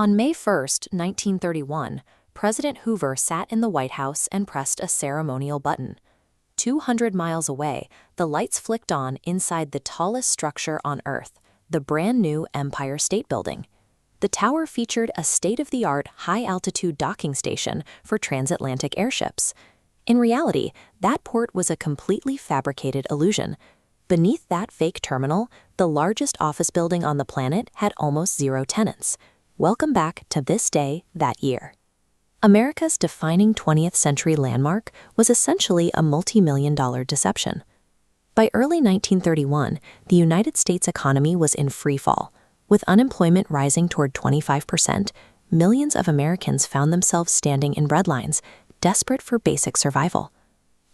On May 1, 1931, President Hoover sat in the White House and pressed a ceremonial button. 200 miles away, the lights flicked on inside the tallest structure on Earth, the brand-new Empire State Building. The tower featured a state-of-the-art high-altitude docking station for transatlantic airships. In reality, that port was a completely fabricated illusion. Beneath that fake terminal, the largest office building on the planet had almost zero tenants. Welcome back to this day, that year. America's defining 20th century landmark was essentially a multi-million-dollar deception. By early 1931, the United States economy was in free fall. With unemployment rising toward 25%, millions of Americans found themselves standing in breadlines, desperate for basic survival.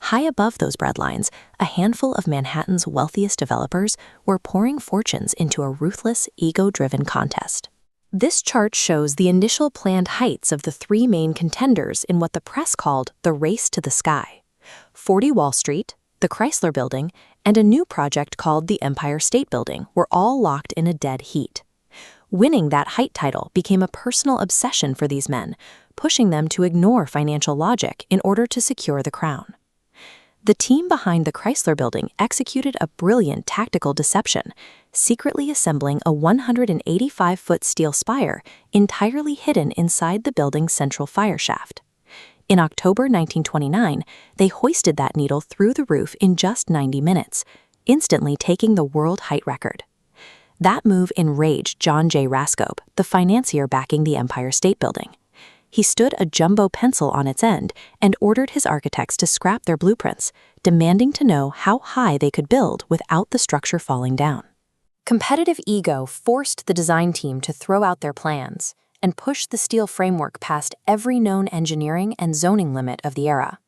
High above those breadlines, a handful of Manhattan's wealthiest developers were pouring fortunes into a ruthless, ego-driven contest. This chart shows the initial planned heights of the three main contenders in what the press called the race to the sky. 40 Wall Street, the Chrysler Building, and a new project called the Empire State Building were all locked in a dead heat. Winning that height title became a personal obsession for these men, pushing them to ignore financial logic in order to secure the crown. The team behind the Chrysler Building executed a brilliant tactical deception, secretly assembling a 185-foot steel spire entirely hidden inside the building's central fire shaft. In October 1929, they hoisted that needle through the roof in just 90 minutes, instantly taking the world height record. That move enraged John J. Raskob, the financier backing the Empire State Building. He stood a jumbo pencil on its end and ordered his architects to scrap their blueprints, demanding to know how high they could build without the structure falling down. Competitive ego forced the design team to throw out their plans and push the steel framework past every known engineering and zoning limit of the era.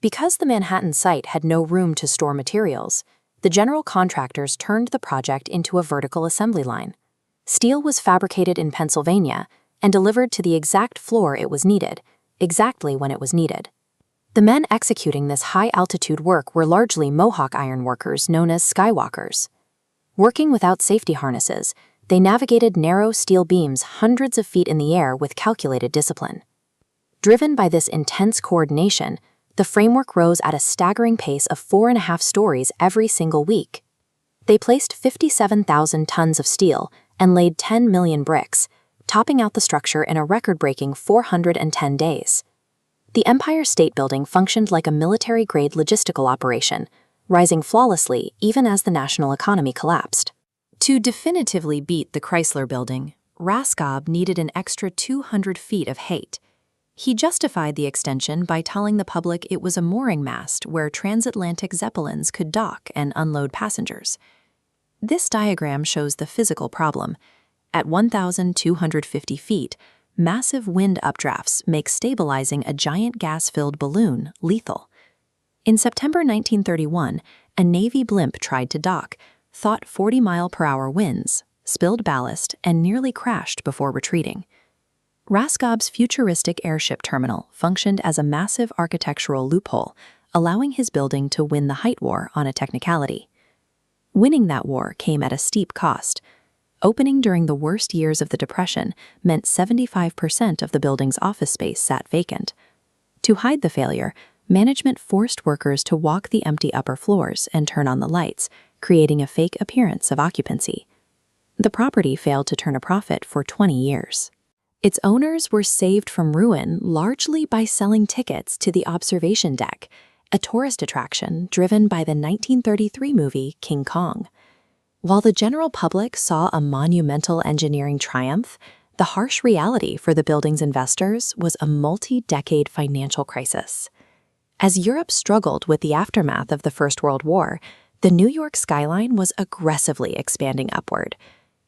Because the Manhattan site had no room to store materials, the general contractors turned the project into a vertical assembly line. Steel was fabricated in Pennsylvania and delivered to the exact floor it was needed, exactly when it was needed. The men executing this high-altitude work were largely Mohawk iron workers known as skywalkers. Working without safety harnesses, they navigated narrow steel beams hundreds of feet in the air with calculated discipline. Driven by this intense coordination, the framework rose at a staggering pace of 4.5 stories every single week. They placed 57,000 tons of steel and laid 10 million bricks, topping out the structure in a record-breaking 410 days. The Empire State Building functioned like a military-grade logistical operation, rising flawlessly even as the national economy collapsed. To definitively beat the Chrysler Building, Raskob needed an extra 200 feet of height. He justified the extension by telling the public it was a mooring mast where transatlantic zeppelins could dock and unload passengers. This diagram shows the physical problem. At 1,250 feet, massive wind updrafts make stabilizing a giant gas-filled balloon lethal. In September 1931, a Navy blimp tried to dock, fought 40-mile-per-hour winds, spilled ballast, and nearly crashed before retreating. Raskob's futuristic airship terminal functioned as a massive architectural loophole, allowing his building to win the height war on a technicality. Winning that war came at a steep cost. Opening during the worst years of the Depression meant 75% of the building's office space sat vacant. To hide the failure, management forced workers to walk the empty upper floors and turn on the lights, creating a fake appearance of occupancy. The property failed to turn a profit for 20 years. Its owners were saved from ruin largely by selling tickets to the observation deck, a tourist attraction driven by the 1933 movie King Kong. While the general public saw a monumental engineering triumph, the harsh reality for the building's investors was a multi-decade financial crisis. As Europe struggled with the aftermath of the First World War, the New York skyline was aggressively expanding upward.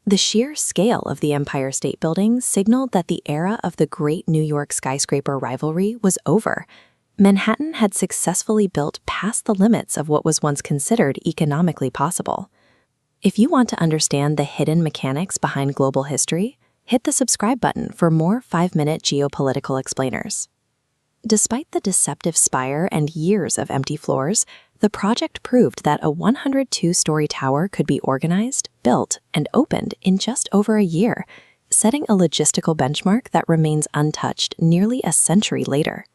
The sheer scale of the Empire State Building signaled that the era of the great New York skyscraper rivalry was over. Manhattan had successfully built past the limits of what was once considered economically possible. If you want to understand the hidden mechanics behind global history, hit the subscribe button for more 5-minute geopolitical explainers. Despite the deceptive spire and years of empty floors, the project proved that a 102-story tower could be organized, built, and opened in just over a year, setting a logistical benchmark that remains untouched nearly a century later.